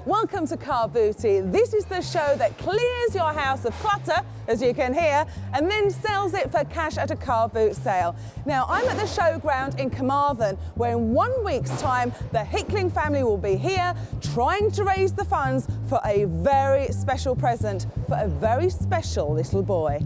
Welcome to Car Booty. This is the show that clears your house of clutter, as you can hear, and then sells it for cash at a car boot sale. Now, I'm at the showground in Caernarfon, where in 1 week's time, the Hickling family will be here trying to raise the funds for a very special present for a very special little boy.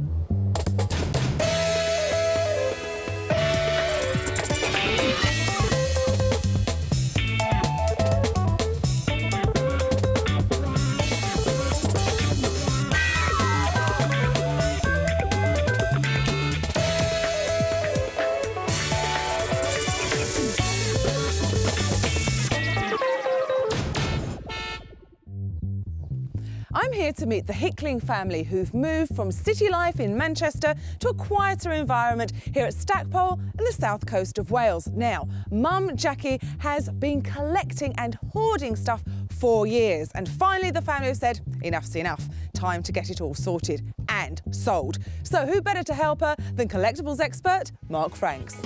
I'm here to meet the Hickling family who've moved from city life in Manchester to a quieter environment here at Stackpole and the south coast of Wales. Now, Mum Jackie has been collecting and hoarding stuff for years, and finally the family have said, enough's enough, time to get it all sorted and sold. So who better to help her than collectibles expert Mark Franks.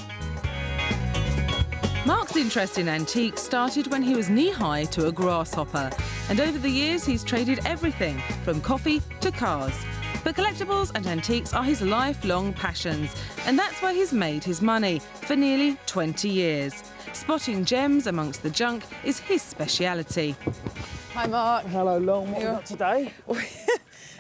Mark's interest in antiques started when he was knee-high to a grasshopper, and over the years he's traded everything from coffee to cars. But collectibles and antiques are his lifelong passions, and that's where he's made his money for nearly 20 years. Spotting gems amongst the junk is his speciality. Hi, Mark. Hello, Long. What have we got today?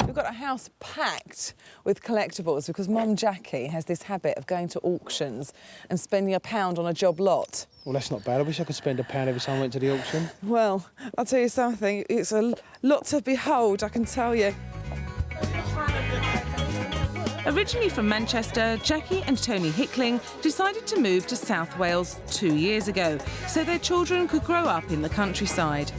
We've got a house packed with collectibles because Mum Jackie has this habit of going to auctions and spending £1 on a job lot. Well, that's not bad. I wish I could spend £1 every time I went to the auction. Well, I'll tell you something, it's a lot to behold, I can tell you. Originally from Manchester, Jackie and Tony Hickling decided to move to South Wales 2 years ago so their children could grow up in the countryside.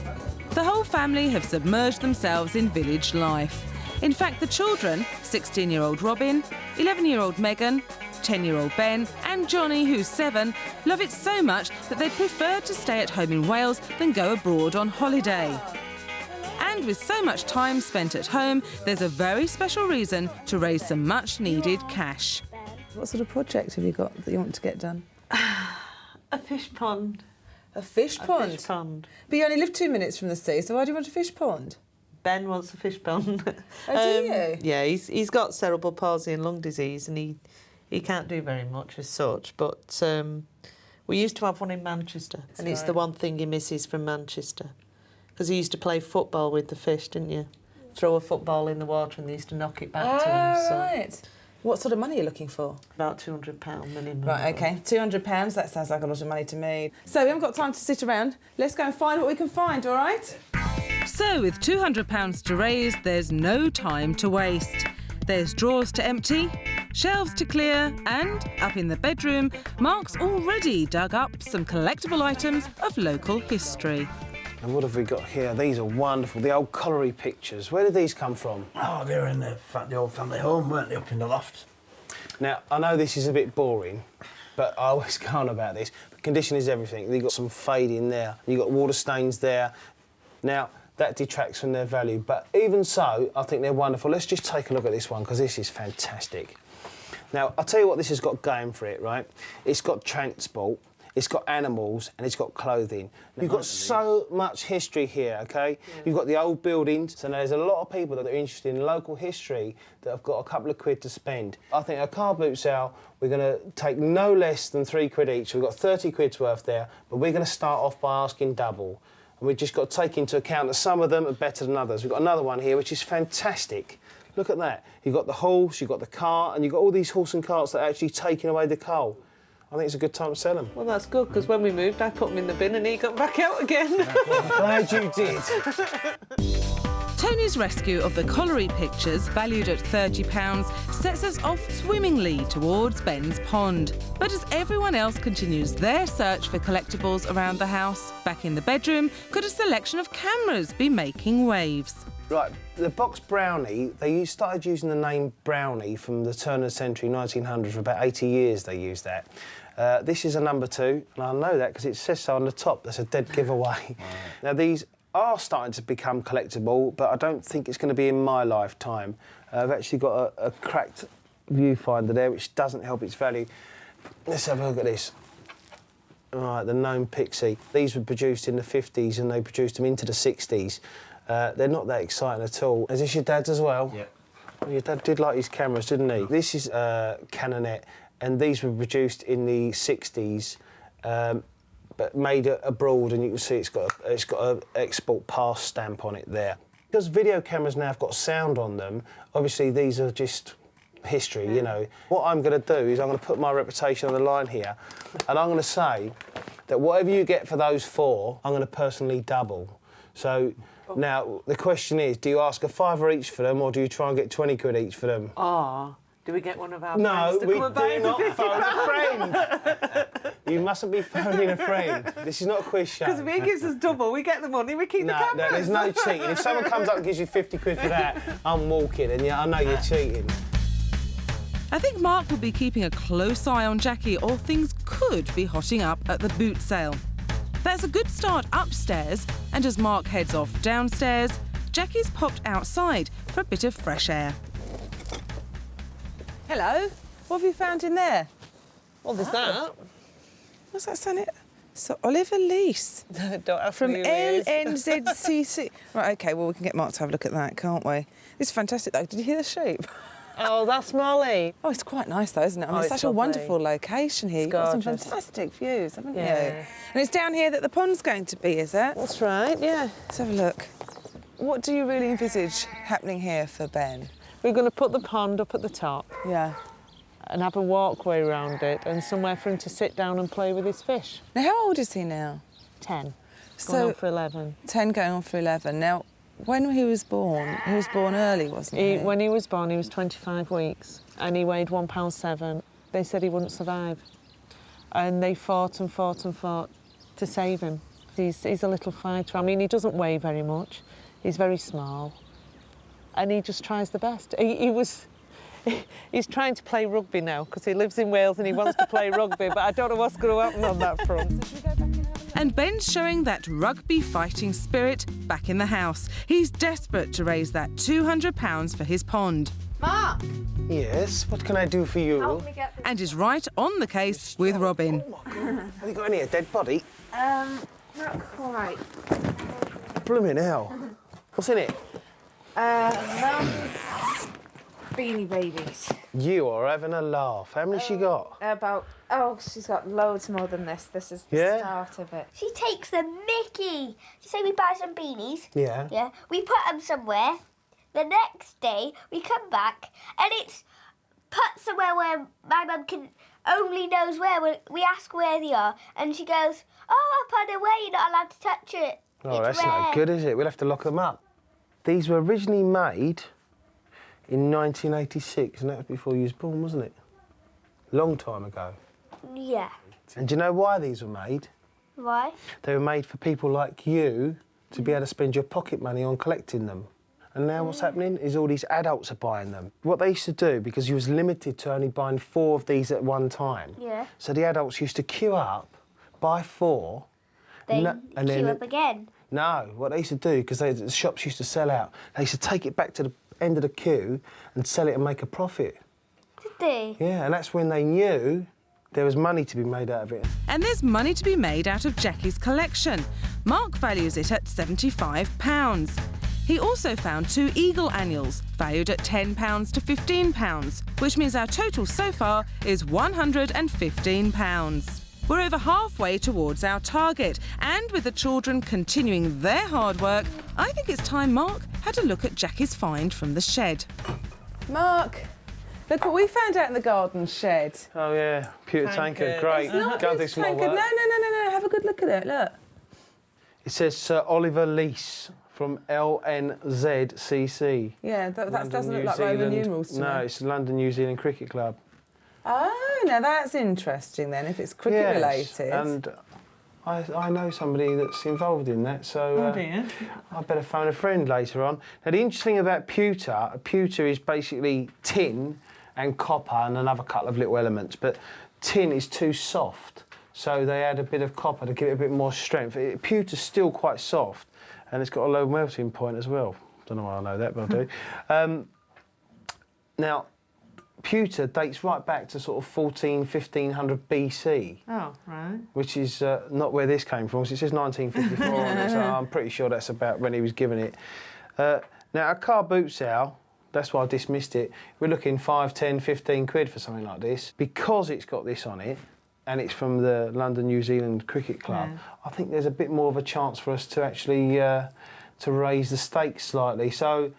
The whole family have submerged themselves in village life. In fact, the children, 16-year-old Robin, 11-year-old Megan, 10-year-old Ben and Johnny, who's 7, love it so much that they'd prefer to stay at home in Wales than go abroad on holiday. And with so much time spent at home, there's a very special reason to raise some much-needed cash. What sort of project have you got that you want to get done? A fish pond. A fish pond? A fish pond. But you only live 2 minutes from the sea, so why do you want a fish pond? Ben wants a fish pond. Oh, do you? Yeah, he's got cerebral palsy and lung disease, and he can't do very much as such. But we used to have one in Manchester, and it's the one thing he misses from Manchester. Because he used to play football with the fish, didn't you? Throw a football in the water and they used to knock it back to him. So. Right. What sort of money are you looking for? About £200 minimum. Right, OK. £200, that sounds like a lot of money to me. So we haven't got time to sit around. Let's go and find what we can find, all right? So with £200 to raise, there's no time to waste. There's drawers to empty, shelves to clear, and up in the bedroom, Mark's already dug up some collectible items of local history. And what have we got here? These are wonderful. The old coloury pictures. Where did these come from? Oh, they were in the old family home, weren't they, up in the loft? Now, I know this is a bit boring, but I always go on about this. But condition is everything. You've got some fade in there. You've got water stains there. Now, that detracts from their value. But even so, I think they're wonderful. Let's just take a look at this one, because this is fantastic. Now, I'll tell you what this has got going for it, right? It's got transport. It's got animals and it's got clothing. You've got so much history here, OK? Yeah. You've got the old buildings, so there's a lot of people that are interested in local history that have got a couple of quid to spend. I think a car boot sale, we're going to take no less than £3 each. We've got 30 quid's worth there, but we're going to start off by asking double. And we've just got to take into account that some of them are better than others. We've got another one here, which is fantastic. Look at that. You've got the horse, you've got the cart, and you've got all these horse and carts that are actually taking away the coal. I think it's a good time to sell them. Well, that's good, because when we moved, I put them in the bin and he got back out again. I'm glad you did. Tony's rescue of the coloury pictures, valued at £30, sets us off swimmingly towards Ben's pond. But as everyone else continues their search for collectibles around the house, back in the bedroom, could a selection of cameras be making waves? Right, the box Brownie, they started using the name Brownie from the turn of the century, 1900, for about 80 years they used that. This is a number 2, and I know that because it says so on the top. That's a dead giveaway. Now, these are starting to become collectible, but I don't think it's going to be in my lifetime. I've actually got a cracked viewfinder there, which doesn't help its value. Let's have a look at this. Right, the gnome pixie. These were produced in the 50s and they produced them into the 60s. They're not that exciting at all. Is this your dad's as well? Yeah. Well, your dad did like his cameras, didn't he? This is Caernarfon, and these were produced in the 60s, but made abroad, and you can see it's got a export pass stamp on it there. Because video cameras now have got sound on them, obviously these are just history, you know. What I'm going to do is I'm going to put my reputation on the line here, and I'm going to say that whatever you get for those 4, I'm going to personally double. So now the question is, do you ask a £5 each for them, or do you try and get 20 quid each for them? Oh, do we get one of our No, friends to we come and buy do us not a 50 phone a friend. You mustn't be phoning a friend. This is not a quiz show. Because if he gives us double, we get the money, we keep the No, cameras. there's no cheating. If someone comes up and gives you 50 quid for that, I'm walking, and yeah, I know you're cheating. I think Mark will be keeping a close eye on Jackie, or things could be hotting up at the boot sale. There's a good start upstairs, and as Mark heads off downstairs, Jackie's popped outside for a bit of fresh air. Hello, what have you found in there? Well, there's that. What's that saying? So Oliver Lease Don't ask from me who it is. LNZCC. Right, OK, well, we can get Mark to have a look at that, can't we? It's fantastic, though. Did you hear the sheep? Oh, that's Molly. Oh, it's quite nice, though, isn't it? I mean, Oh, it's it's such a lovely. wonderful location here. You've got some gorgeous. fantastic views, haven't you? Yeah. And it's down here that the pond's going to be, is it? That's right, yeah. Let's have a look. What do you really envisage happening here for Ben? We're going to put the pond up at the top Yeah. and have a walkway around it and somewhere for him to sit down and play with his fish. Now, how old is he now? 10. So- Going on for 11. 10 going on for 11. Now, when he was born early, wasn't he? When he was born, he was 25 weeks and he weighed £1.7 pound. They said he wouldn't survive. And they fought and fought and fought to save him. He's a little fighter. I mean, he doesn't weigh very much. He's very small. And he just tries the best. He's trying to play rugby now because he lives in Wales and he wants to play rugby, but I don't know what's going to happen on that front. And Ben's showing that rugby fighting spirit back in the house. He's desperate to raise that £200 for his pond. Mark, Yes, what can I do for you? help me get the... And is right on the case with Robin. Oh, my God. Have you got any? A dead body? Not quite. Blooming hell. What's in it? Mum's beanie babies. You are having a laugh. How many she got? She's got loads more than this. This is the Yeah? start of it. She takes the mickey. She say we buy some beanies. Yeah. Yeah. We put them somewhere. The next day we come back and it's put somewhere where my mum can only knows where. We ask where they are and she goes, "Oh, up on the way. You're not allowed to touch it." Oh, It's that's rare. not good, is it? We'll have to lock them up. These were originally made in 1986, and that was before you was born, wasn't it? Long time ago. Yeah. And do you know why these were made? Why? They were made for people like you to be able to spend your pocket money on collecting them. And now what's happening is all these adults are buying them. What they used to do, because you was limited to only buying 4 of these at one time, Yeah. so the adults used to queue up, buy 4, Then and queue then up again. No, what they used to do, because the shops used to sell out, they used to take it back to the end of the queue and sell it and make a profit. Did they? Yeah, and that's when they knew there was money to be made out of it. And there's money to be made out of Jackie's collection. Mark values it at £75. He also found 2 eagle annuals, valued at £10 to £15, which means our total so far is £115. We're over halfway towards our target, and with the children continuing their hard work, I think it's time Mark had a look at Jackie's find from the shed. Mark, look what we found out in the garden shed. Oh, yeah, pewter tankard, great. It's not Go and a do some more tankard. work. No. Have a good look at it. Look. It says Sir Oliver Lease from LNZCC. Yeah, that London, doesn't look New like Roman Zealand. numerals to No, me. it's London, New Zealand Cricket Club. Oh, now that's interesting then, if it's cricket Yes, related. and I know somebody that's involved in that, so I better phone a friend later on. Now, the interesting thing about pewter, pewter is basically tin and copper and another couple of little elements, but tin is too soft, so they add a bit of copper to give it a bit more strength. Pewter's still quite soft, and it's got a low melting point as well. Don't know why I know that, but I do. Now, pewter dates right back to sort of 1500 BC. Oh, right. Which is not where this came from. So it says 1954 on it, so I'm pretty sure that's about when he was given it. Now, a car boot sale, that's why I dismissed it. We're looking 5, 10, 15 quid for something like this. Because it's got this on it, and it's from the London New Zealand Cricket Club, I think there's a bit more of a chance for us to actually to raise the stakes slightly. So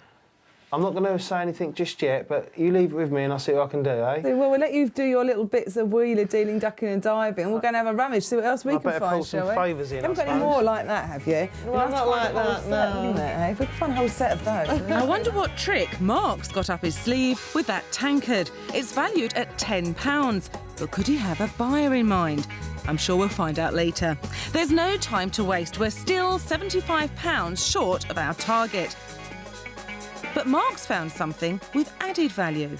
I'm not going to say anything just yet, but you leave it with me and I'll see what I can do, eh? Well, we'll let you do your little bits of wheeler dealing, ducking and diving, and we'll go and have a rummage, see what else we can find, shall we? Favours in, You haven't got any more like that, have you? Well, not like that, no. If we can find a whole set of those. I wonder what trick Mark's got up his sleeve with that tankard. It's valued at £10, but could he have a buyer in mind? I'm sure we'll find out later. There's no time to waste. We're still £75 short of our target. But Mark's found something with added value.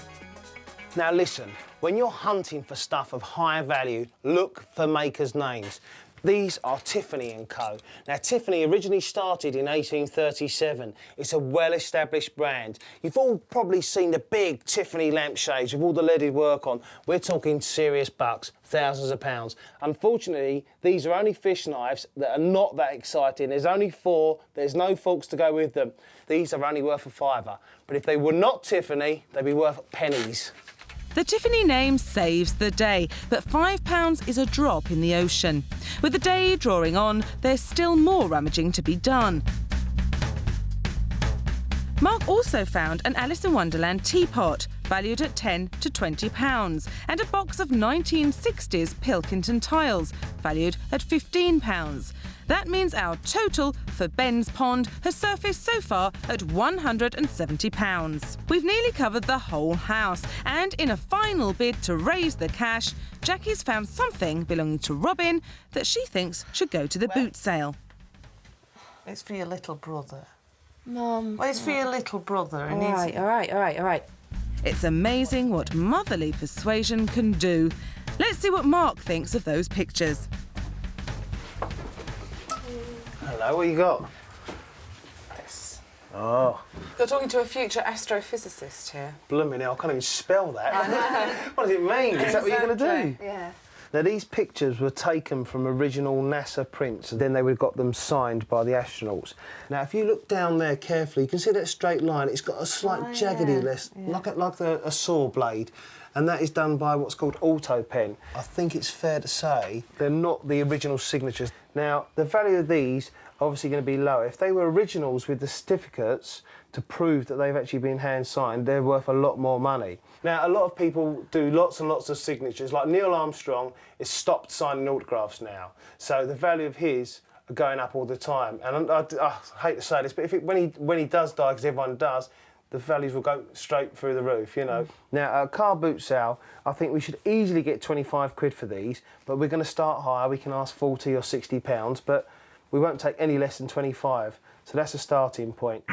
Now listen, when you're hunting for stuff of high value, look for makers' names. These are Tiffany Co. Now, Tiffany originally started in 1837. It's a well-established brand. You've all probably seen the big Tiffany lampshades with all the leaded work on. We're talking serious bucks, thousands of pounds. Unfortunately, these are only fish knives that are not that exciting. There's only 4, there's no forks to go with them. These are only worth a £5. But if they were not Tiffany, they'd be worth pennies. The Tiffany name saves the day, but £5 is a drop in the ocean. With the day drawing on, there's still more rummaging to be done. Mark also found an Alice in Wonderland teapot, valued at £10 to £20, and a box of 1960s Pilkington tiles, valued at £15. That means our total for Ben's Pond has surfaced so far at £170. We've nearly covered the whole house, and in a final bid to raise the cash, Jackie's found something belonging to Robin that she thinks should go to the boot sale. It's for your little brother. Mum. Well, it's for your little brother. And All right. It's amazing what motherly persuasion can do. Let's see what Mark thinks of those pictures. Hello, what you got? This. Oh, You're talking to a future astrophysicist here. blooming hell, I can't even spell that. What does it mean? Is that what you're going to do? Yeah. Now, these pictures were taken from original NASA prints, and then they would have got them signed by the astronauts. Now, if you look down there carefully, you can see that straight line. It's got a slight jaggediness, like a saw blade, and that is done by what's called auto pen. I think it's fair to say they're not the original signatures. Now, the value of these are obviously going to be lower. If they were originals with the certificates to prove that they've actually been hand-signed, they're worth a lot more money. Now, a lot of people do lots and lots of signatures. Like Neil Armstrong has stopped signing autographs now. So the value of his are going up all the time. And I hate to say this, but when he does die, because everyone does, the values will go straight through the roof, you know. Now, at a car boot sale, I think we should easily get 25 quid for these, but we're going to start higher. We can ask 40 or 60 pounds, but we won't take any less than 25. So that's a starting point.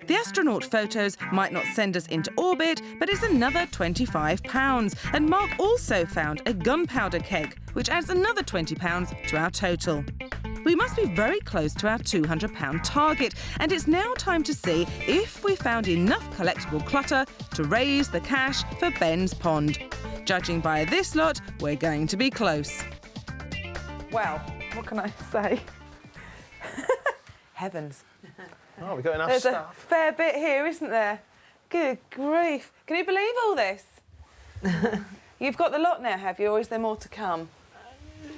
The astronaut photos might not send us into orbit, but it's another £25. And Mark also found a gunpowder keg, which adds another £20 to our total. We must be very close to our £200 target, and it's now time to see if we found enough collectible clutter to raise the cash for Ben's Pond. Judging by this lot, we're going to be close. Well, what can I say? Heavens. Oh, we've got enough There's stuff. a fair bit here, isn't there? Good grief. Can you believe all this? You've got the lot now, have you, or is there more to come?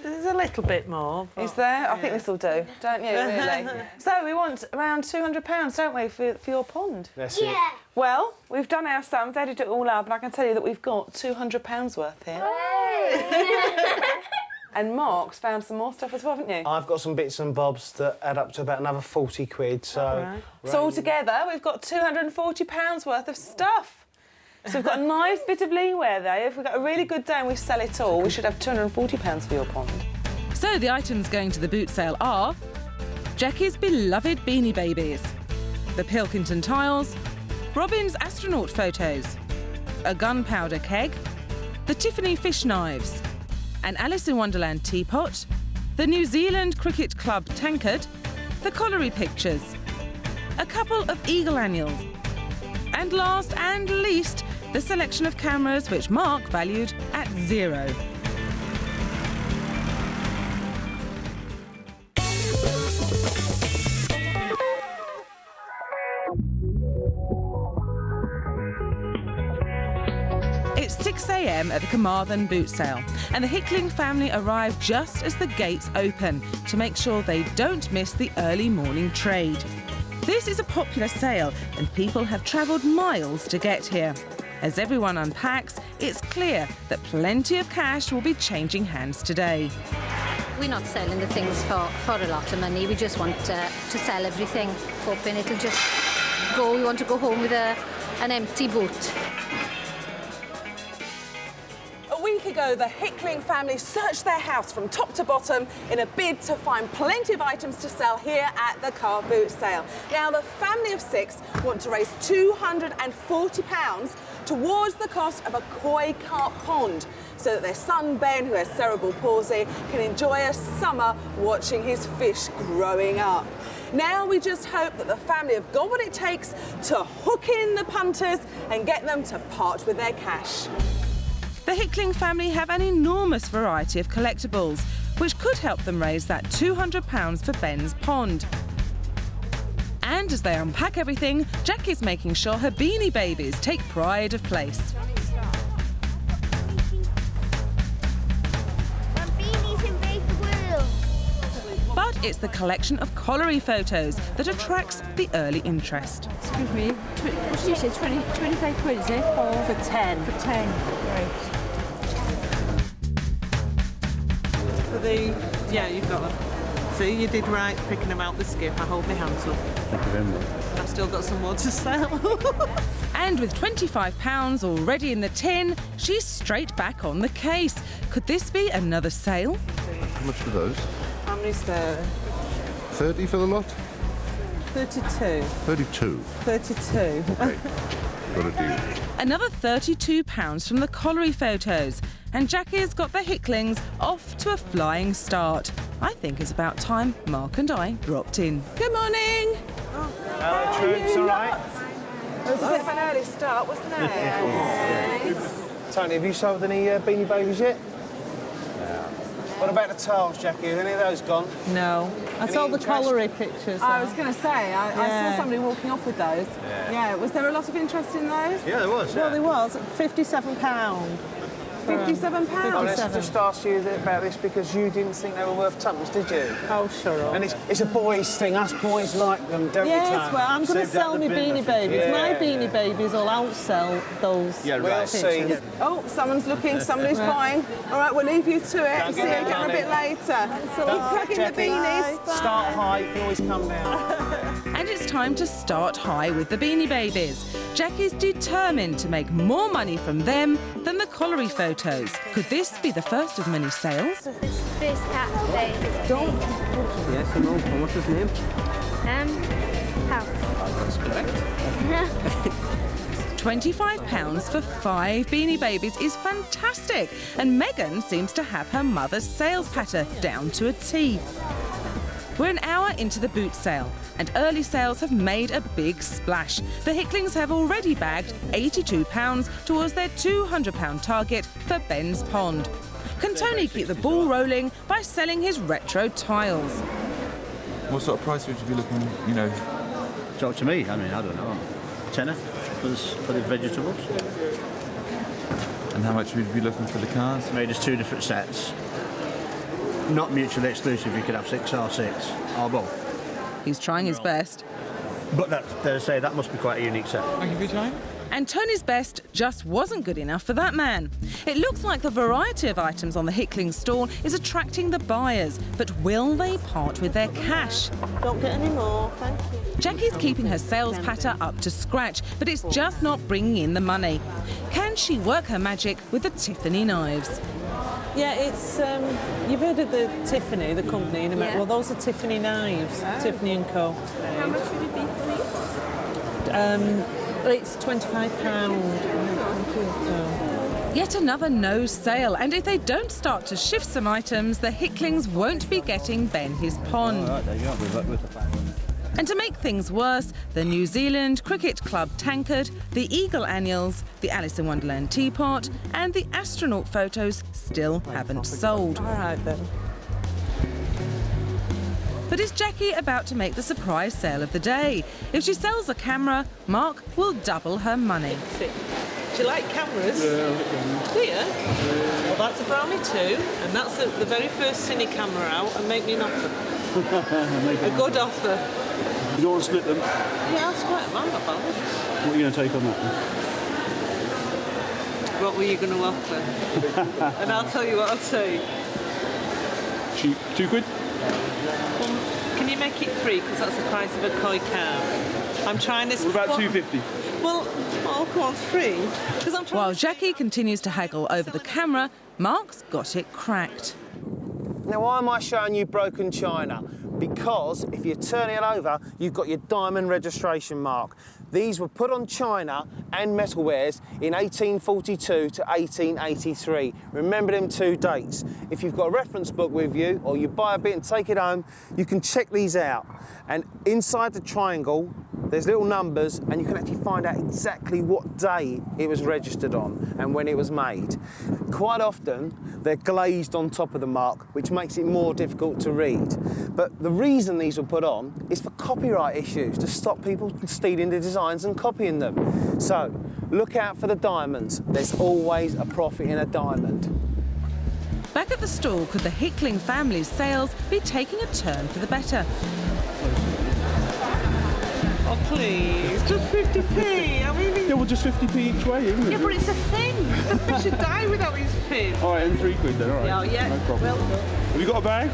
There's a little bit more. Is there? I think this will do, don't you, really? So we want around £200, don't we, for your pond? That's it. Well, we've done our sums, added it all up, and I can tell you that we've got £200 worth here. And Mark's found some more stuff as well, haven't you? I've got some bits and bobs that add up to about another 40 quid, so... Right. So altogether, we've got £240 worth of stuff. So we've got a nice bit of leeway there. If we've got a really good day and we sell it all, we should have £240 for your pond. So the items going to the boot sale are Jackie's beloved Beanie Babies, the Pilkington tiles, Robin's astronaut photos, a gunpowder keg, the Tiffany fish knives, an Alice in Wonderland teapot, the New Zealand Cricket Club tankard, the coloury pictures, a couple of eagle annuals, and last and least, the selection of cameras which Mark valued at £0. It's 6 a.m. at the Caernarfon boot sale, and the Hickling family arrive just as the gates open to make sure they don't miss the early morning trade. This is a popular sale, and people have travelled miles to get here. As everyone unpacks, it's clear that plenty of cash will be changing hands today. We're not selling the things for a lot of money. We just want to sell everything, hoping it'll just go. We want to go home with an empty boot. A week ago, the Hickling family searched their house from top to bottom in a bid to find plenty of items to sell here at the car boot sale. Now, the family of 6 want to raise £240 towards the cost of a koi carp pond so that their son Ben, who has cerebral palsy, can enjoy a summer watching his fish growing up. Now we just hope that the family have got what it takes to hook in the punters and get them to part with their cash. The Hickling family have an enormous variety of collectibles, which could help them raise that £200 for Ben's pond. And as they unpack everything, Jackie's making sure her beanie babies take pride of place. But it's the collection of coloury photos that attracts the early interest. Excuse me, what did you say, 25 quid, is it? For 10. For 10, right. Yeah, you've got them. See, you did right picking them out the skip. I hold my hands up. Thank you very much. I've still got some more to sell. And with £25 already in the tin, she's straight back on the case. Could this be another sale? How much for those? How many's there? 30 for the lot? 32. 32. 32. Okay. Got a deal. Another £32 from the coloury photos. And Jackie's got the Hicklings off to a flying start. I think it's about time Mark and I dropped in. Good morning. Hello, troops, all right? It was a bit of an early start, wasn't it? Tony, have you sold any beanie babies yet? What about the tiles, Jackie? Have any of those gone? No. I saw the coloury pictures. I was going to say, I saw somebody walking off with those. Yeah. Was there a lot of interest in those? Yeah, there was. Well, there was. £57. £57? Oh, let's just ask you about this because you didn't think they were worth tuppence, did you? Oh, sure. And it's a boys' thing. Us boys like them, don't we, Yes, Tony? well, I'm going to sell my beanie babies. Yeah, My beanie babies will outsell those We'll see. pictures. Oh, someone's looking, somebody's buying. All right, we'll leave you to it. See you again a bit later. Keep plugging the beanies. Start high, you can always come down. And it's time to start high with the beanie babies. Jackie's determined to make more money from them than the coloury photos. Could this be the first of many sales? First cat today. Yes, I know. What's his name? House. That's correct. £25 for 5 beanie babies is fantastic. And Megan seems to have her mother's sales patter down to a T. We're an hour into the boot sale, and early sales have made a big splash. The Hicklings have already bagged £82 towards their £200 target for Ben's pond. Can Tony keep the ball rolling by selling his retro tiles? What sort of price would you be looking, you know? Talk to me. I mean, I don't know. Tenner for the vegetables. And how much would you be looking for the cars? Made us 2 different sets. Not mutually exclusive. You could have 6 or 6 or both. He's trying his best. But they say that must be quite a unique set. Thank you for your time. And Tony's best just wasn't good enough for that man. It looks like the variety of items on the Hickling stall is attracting the buyers, but will they part with their cash? Don't get any more, thank you. Jackie's keeping her sales patter up to scratch, but it's just not bringing in the money. Can she work her magic with the Tiffany knives? Yeah, it's, you've heard of the Tiffany, the company in America. Yeah. Well, those are Tiffany knives, Tiffany Co. How much would it be for these? It's £25. Yet another no sale, and if they don't start to shift some items, the Hicklings won't be getting Ben his pond. There you go. And to make things worse, the New Zealand Cricket Club tankard, the Eagle annuals, the Alice in Wonderland teapot and the astronaut photos still haven't sold. All right then. But is Jackie about to make the surprise sale of the day? If she sells a camera, Mark will double her money. Do you like cameras? Yeah. Do you? Well, that's a brownie too, and that's the very first cine camera out, and make me an offer. A good offer. You don't want to split them? Yeah, that's quite a lot, about it. What are you going to take on that one? What were you going to offer? And I'll tell you what I'll take. Cheap. £2? Well, can you make it free? Because that's the price of a koi cow. I'm trying this. What about £2.50? Well, I'll go on free. Because I'm trying. While Jackie continues to haggle over the camera, Mark's got it cracked. Now, why am I showing you broken china? Because if you turn it over, you've got your diamond registration mark. These were put on china and metalwares in 1842 to 1883. Remember them two dates. If you've got a reference book with you, or you buy a bit and take it home, you can check these out. And inside the triangle, there's little numbers, and you can actually find out exactly what day it was registered on and when it was made. Quite often, they're glazed on top of the mark, which makes it more difficult to read. But the reason these were put on is for copyright issues, to stop people stealing the designs and copying them. So, look out for the diamonds. There's always a profit in a diamond. Back at the stall, could the Hickling family's sales be taking a turn for the better? Oh, please, just 50p. I mean, Yeah, well, just 50p each way, isn't it? yeah, but it's a fin. The fish should die without his fin. All right, and £3 then, all right. Yeah. No problem. Well, have you got a bag?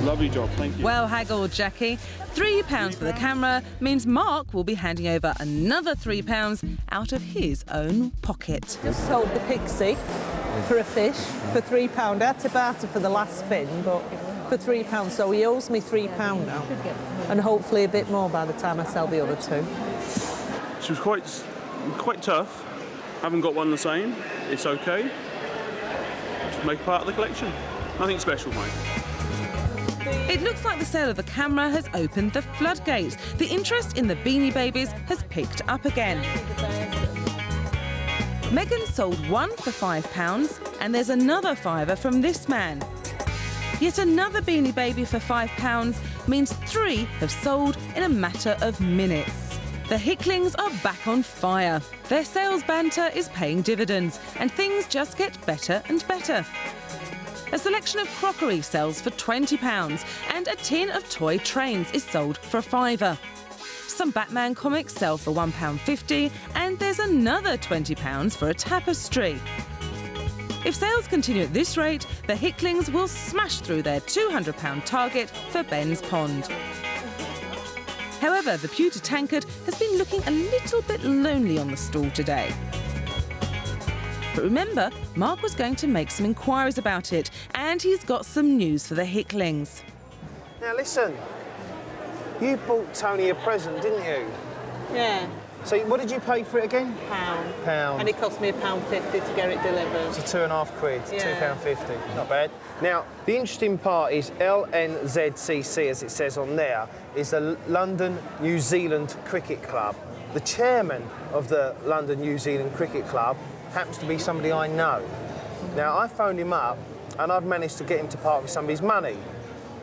Lovely job, thank you. Well haggled, Jackie. £3 for the camera means Mark will be handing over another £3 out of his own pocket. just sold the pixie for a fish for £3. I had to barter for the last fin, but for £3, so he owes me £3 now, and hopefully a bit more by the time I sell the other two. She was quite tough. Haven't got one the same. It's okay. Just make part of the collection. Nothing special, mate. It looks like the sale of the camera has opened the floodgates. The interest in the Beanie Babies has picked up again. Megan sold one for £5, and there's another fiver from this man. Yet another Beanie Baby for £5 means 3 have sold in a matter of minutes. The Hicklings are back on fire. Their sales banter is paying dividends, and things just get better and better. A selection of crockery sells for £20, and a tin of toy trains is sold for £5. Some Batman comics sell for £1.50, and there's another £20 for a tapestry. If sales continue at this rate, the Hicklings will smash through their £200 target for Ben's Pond. However, the pewter tankard has been looking a little bit lonely on the stall today. But remember, Mark was going to make some inquiries about it, and he's got some news for the Hicklings. Now listen, you bought Tony a present, didn't you? Yeah. So what did you pay for it again? £1. And it cost me £1.50 to get it delivered. So £2.50, Yeah. £2.50, not bad. Now, the interesting part is LNZCC, as it says on there, is the London New Zealand Cricket Club. The chairman of the London New Zealand Cricket Club happens to be somebody I know. Now, I phoned him up, and I've managed to get him to part with some of his money.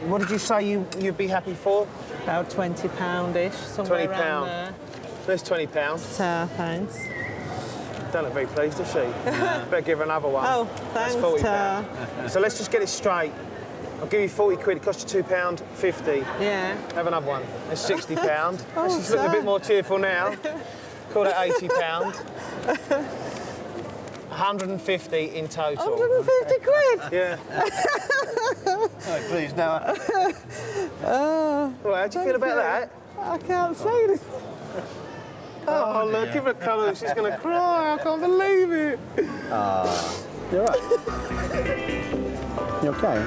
What did you say you'd be happy for? About £20-ish, somewhere around there. There's £20. Thanks. Don't look very pleased, does she? Better give her another one. Oh, thanks, That's £40. So let's just get it straight. I'll give you £40, it costs you £2.50. Yeah. Have another one. It's £60. She's looking a bit more cheerful now. Call that £80. 150 in total. 150 quid? Yeah. Oh, please, no. Well, how do you feel about that? I can't say this. Oh, look, give her a colour. She's going to cry. I can't believe it. You all right? You okay?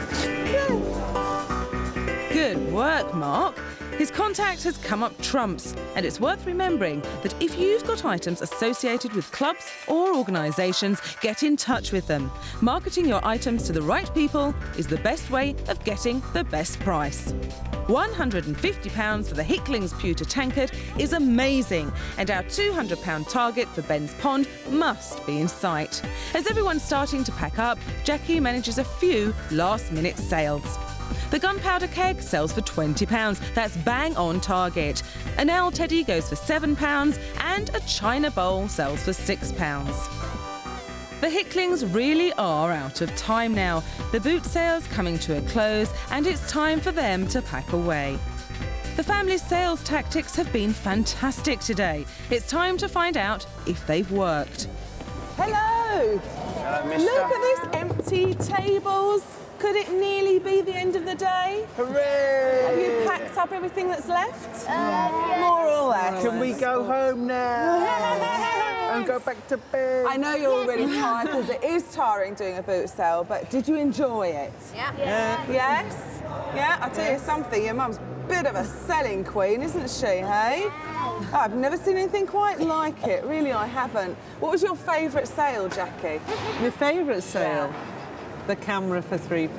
Good work, Mark. His contact has come up trumps, and it's worth remembering that if you've got items associated with clubs or organisations, get in touch with them. Marketing your items to the right people is the best way of getting the best price. £150 for the Hicklings pewter tankard is amazing, and our £200 target for Ben's Pond must be in sight. As everyone's starting to pack up, Jackie manages a few last-minute sales. The gunpowder keg sells for £20, that's bang on target. An L teddy goes for £7 and a china bowl sells for £6. The Hicklings really are out of time now. The boot sale's coming to a close and it's time for them to pack away. The family's sales tactics have been fantastic today. It's time to find out if they've worked. Hello! Hello, mister. Look at this empty tables. Could it nearly be the end of the day? Hooray! Have you packed up everything that's left? More or less. Can we go home now? And go back to bed? I know you're already tired because it is tiring doing a boot sale, but did you enjoy it? Yeah. Yes? Yeah? I'll tell you something, your mum's a bit of a selling queen, isn't she, hey? Oh, I've never seen anything quite like it, really I haven't. What was your favourite sale, Jackie? My favourite sale? The camera for £3.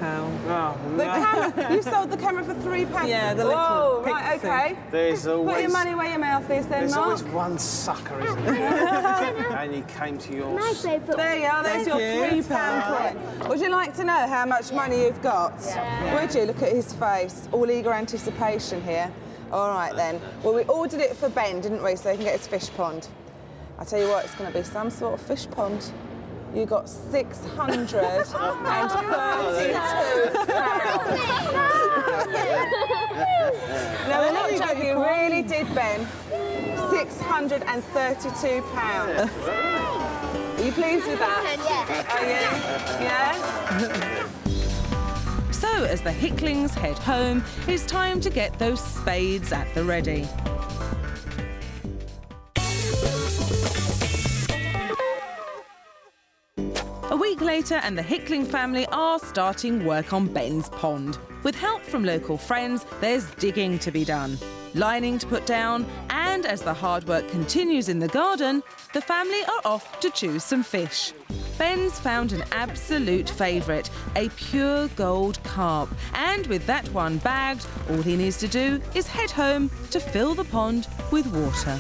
The camera, you sold the camera for £3? Yeah, the little Whoa, right, pixie. okay. There's always... Put your money where your mouth is then, There's Mark. always one sucker, isn't there? And he came to yours. There you are, there's your £3 coin. Would you like to know how much money you've got? Yeah. Would you? Look at his face, all eager anticipation here. All right then. Well, we ordered it for Ben, didn't we, so he can get his fish pond. I'll tell you what, it's going to be some sort of fish pond. You got £632. No, we're not joking, you really did, Ben. £632. Are you pleased with that? Yeah. Are you? Yeah? So as the Hicklings head home, it's time to get those spades at the ready. A week later and the Hickling family are starting work on Ben's Pond. With help from local friends, there's digging to be done, lining to put down, and as the hard work continues in the garden, the family are off to choose some fish. Ben's found an absolute favourite, a pure gold carp, and with that one bagged, all he needs to do is head home to fill the pond with water.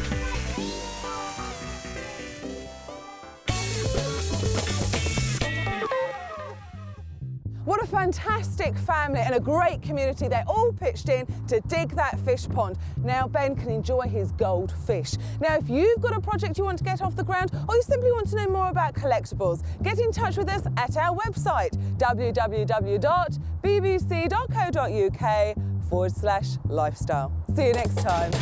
What a fantastic family and a great community. They all pitched in to dig that fish pond. Now Ben can enjoy his gold fish. Now if you've got a project you want to get off the ground or you simply want to know more about collectibles, get in touch with us at our website www.bbc.co.uk/lifestyle. See you next time.